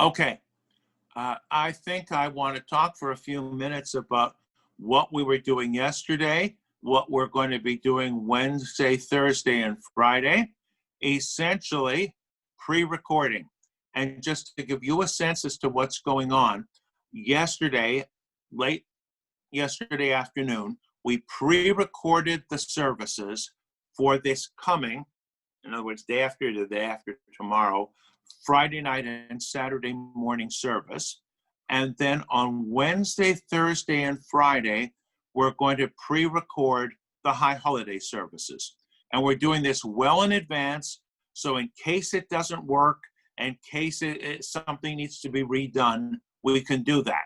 Okay, I think I want to talk for a few minutes about what we were doing yesterday, what we're going to be doing Wednesday, Thursday, and Friday, essentially pre-recording. And just to give you a sense as to what's going on, yesterday, late yesterday afternoon, we pre-recorded the services for this coming, in other words, day after the day after tomorrow, Friday night and Saturday morning service. And then on Wednesday, Thursday, and Friday, we're going to pre-record the high holiday services. And we're doing this well in advance. So in case it doesn't work, in case something needs to be redone, we can do that.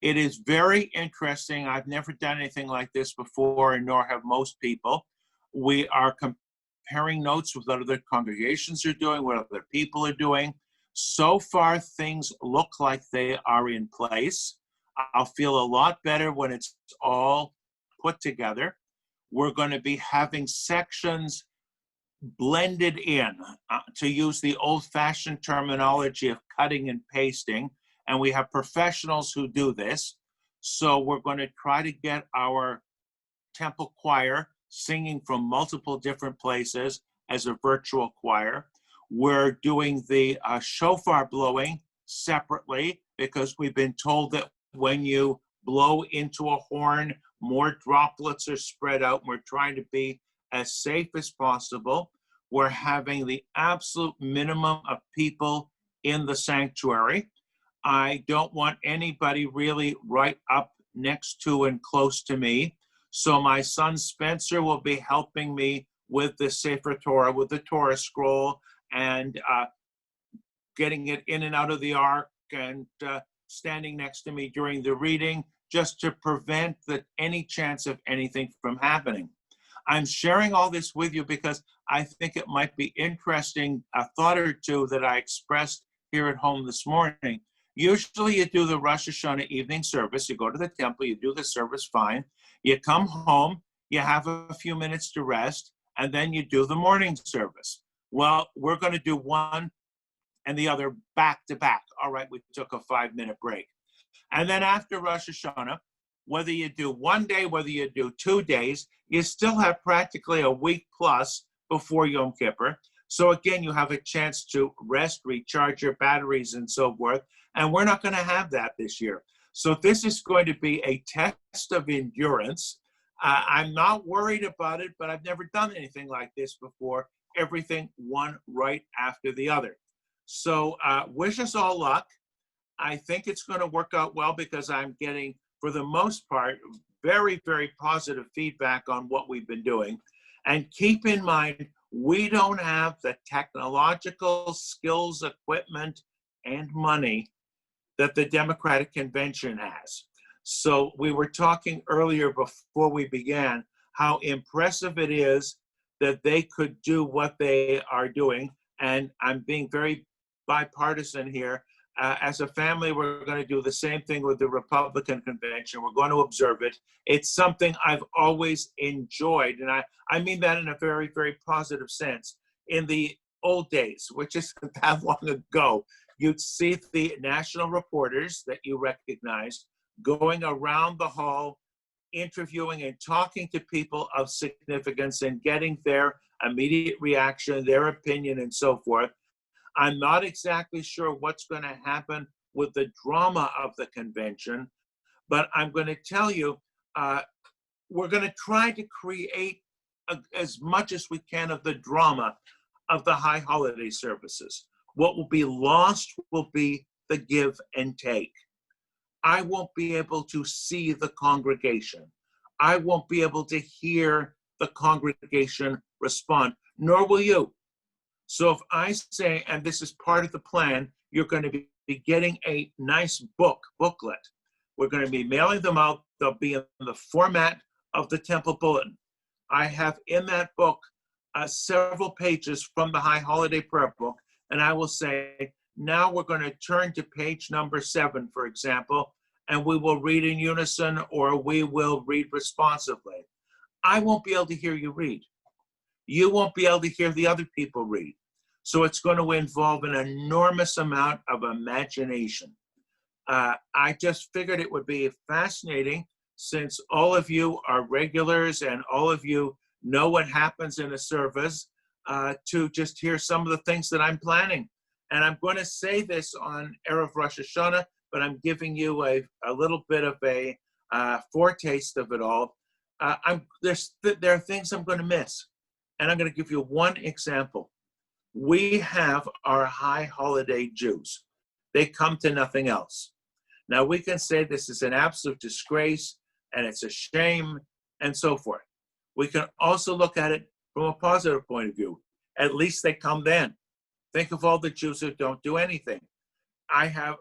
It is very interesting. I've never done anything like this before, and nor have most people. We are comparing notes with what other congregations are doing, what other people are doing. So far, things look like they are in place. I'll feel a lot better when it's all put together. We're going to be having sections blended in, to use the old-fashioned terminology of cutting and pasting, and we have professionals who do this. So we're going to try to get our temple choir singing from multiple different places as a virtual choir. We're doing the shofar blowing separately because we've been told that when you blow into a horn, more droplets are spread out. We're trying to be as safe as possible. We're having the absolute minimum of people in the sanctuary. I don't want anybody really right up next to and close to me. So my son Spencer will be helping me with the Sefer Torah, with the Torah scroll, and getting it in and out of the ark, and standing next to me during the reading, just to prevent any chance of anything from happening. I'm sharing all this with you because I think it might be interesting, a thought or two that I expressed here at home this morning. Usually you do the Rosh Hashanah evening service, you go to the temple, you do the service fine, you come home, you have a few minutes to rest, and then you do the morning service. Well, we're going to do one and the other back to back. All right, we took a 5-minute break. And then after Rosh Hashanah, whether you do one day, whether you do 2 days, you still have practically a week plus before Yom Kippur. So again, you have a chance to rest, recharge your batteries and so forth. And we're not going to have that this year. So this is going to be a test of endurance. I'm not worried about it, but I've never done anything like this before. Everything one right after the other. So wish us all luck. I think it's going to work out well because I'm getting, for the most part, very, very positive feedback on what we've been doing. And keep in mind, we don't have the technological skills, equipment, and money that the Democratic Convention has. So we were talking earlier before we began how impressive it is that they could do what they are doing. And I'm being very bipartisan here. As a family, we're going to do the same thing with the Republican convention. We're going to observe it. It's something I've always enjoyed, and I mean that in a very, very positive sense. In the old days, which isn't that long ago, you'd see the national reporters that you recognize going around the hall, interviewing and talking to people of significance and getting their immediate reaction, their opinion, and so forth. I'm not exactly sure what's going to happen with the drama of the convention, but I'm going to tell you, we're going to try to create as much as we can of the drama of the high holiday services. What will be lost will be the give and take. I won't be able to see the congregation. I won't be able to hear the congregation respond, nor will you. So if I say, and this is part of the plan, you're going to be getting a nice booklet. We're going to be mailing them out. They'll be in the format of the Temple Bulletin. I have in that book several pages from the High Holiday Prayer Book, and I will say, now we're going to turn to page number 7, for example, and we will read in unison or we will read responsively. I won't be able to hear you read. You won't be able to hear the other people read. So it's going to involve an enormous amount of imagination. I just figured it would be fascinating, since all of you are regulars and all of you know what happens in a service, to just hear some of the things that I'm planning. And I'm going to say this on Erev Rosh Hashanah, but I'm giving you a little bit of a foretaste of it all. There are things I'm going to miss. And I'm going to give you one example. We have our high holiday Jews. They come to nothing else. Now, we can say this is an absolute disgrace and it's a shame and so forth. We can also look at it from a positive point of view. At least they come then. Think of all the Jews who don't do anything. I've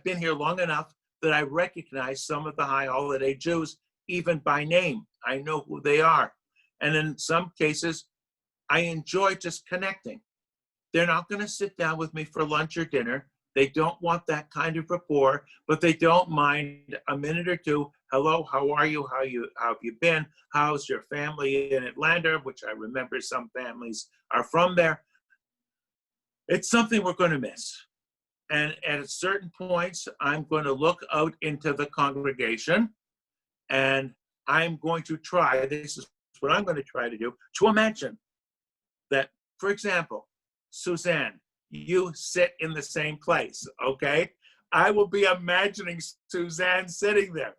been here long enough that I recognize some of the high holiday Jews even by name. I know who they are. And in some cases, I enjoy just connecting. They're not going to sit down with me for lunch or dinner. They don't want that kind of rapport, but they don't mind a minute or two. Hello, how are you? How have you been? How's your family in Atlanta? Which I remember some families are from there. It's something we're going to miss. And at certain points, I'm going to look out into the congregation and I'm going to try, this is what I'm going to try to do, to imagine that, for example, Suzanne, you sit in the same place, okay? I will be imagining Suzanne sitting there.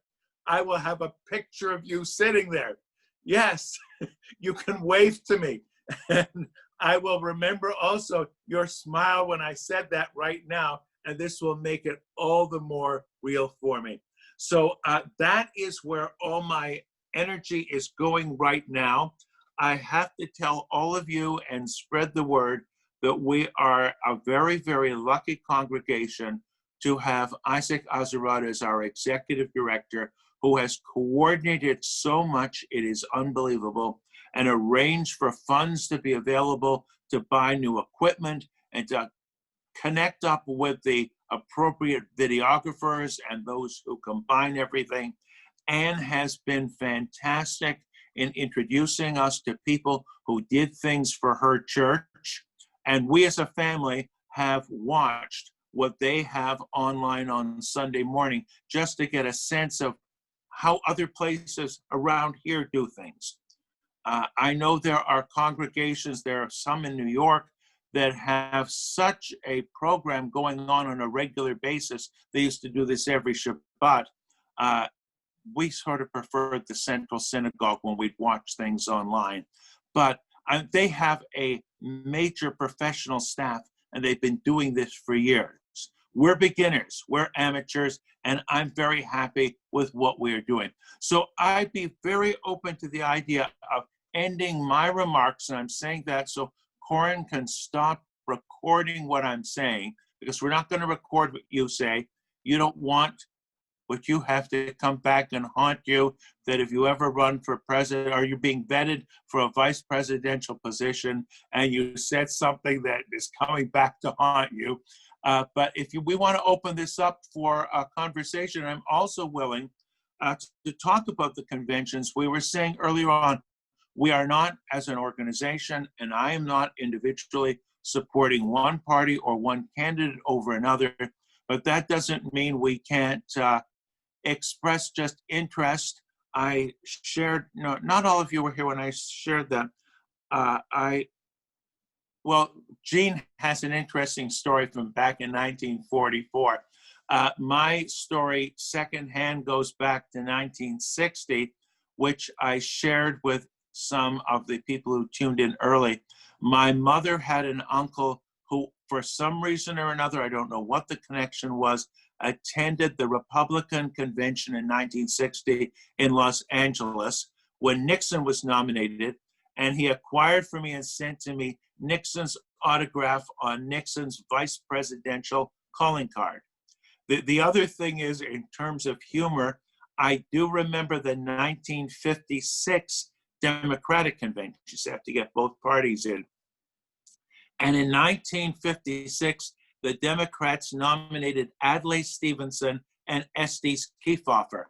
I will have a picture of you sitting there. Yes, you can wave to me. And I will remember also your smile when I said that right now, and this will make it all the more real for me. So that is where all my energy is going right now. I have to tell all of you and spread the word that we are a very, very lucky congregation to have Isaac Azarad as our executive director, who has coordinated so much, it is unbelievable, and arranged for funds to be available to buy new equipment and to connect up with the appropriate videographers and those who combine everything. Anne has been fantastic in introducing us to people who did things for her church. And we as a family have watched what they have online on Sunday morning just to get a sense of how other places around here do things. I know there are congregations, there are some in New York that have such a program going on a regular basis. They used to do this every Shabbat. We sort of preferred the Central Synagogue when we'd watch things online. But they have a major professional staff, and they've been doing this for years. We're beginners, we're amateurs, and I'm very happy with what we're doing. So I'd be very open to the idea of ending my remarks, and I'm saying that so Corin can stop recording what I'm saying, because we're not going to record what you say. You don't want what you have to come back and haunt you, that if you ever run for president or you're being vetted for a vice presidential position and you said something that is coming back to haunt you. But if we want to open this up for a conversation, I'm also willing to talk about the conventions. We were saying earlier on, we are not, as an organization, and I am not individually supporting one party or one candidate over another, but that doesn't mean we can't express just interest. I shared, not all of you were here when I shared that. Well, Gene has an interesting story from back in 1944. My story secondhand goes back to 1960, which I shared with some of the people who tuned in early. My mother had an uncle who, for some reason or another, I don't know what the connection was, attended the Republican convention in 1960 in Los Angeles when Nixon was nominated, and he acquired for me and sent to me Nixon's autograph on Nixon's vice presidential calling card. The other thing is, in terms of humor, I do remember the 1956 Democratic convention. You have to get both parties in. And in 1956, the Democrats nominated Adlai Stevenson and Estes Kefauver.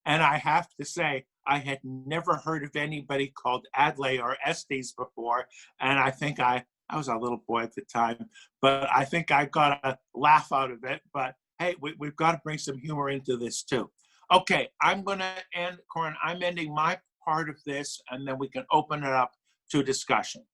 And I have to say, I had never heard of anybody called Adlai or Estes before. And I think I I was a little boy at the time, but I think I got a laugh out of it. But hey, we've got to bring some humor into this too. Okay, I'm going to end, Corin, I'm ending my part of this, and then we can open it up to discussion.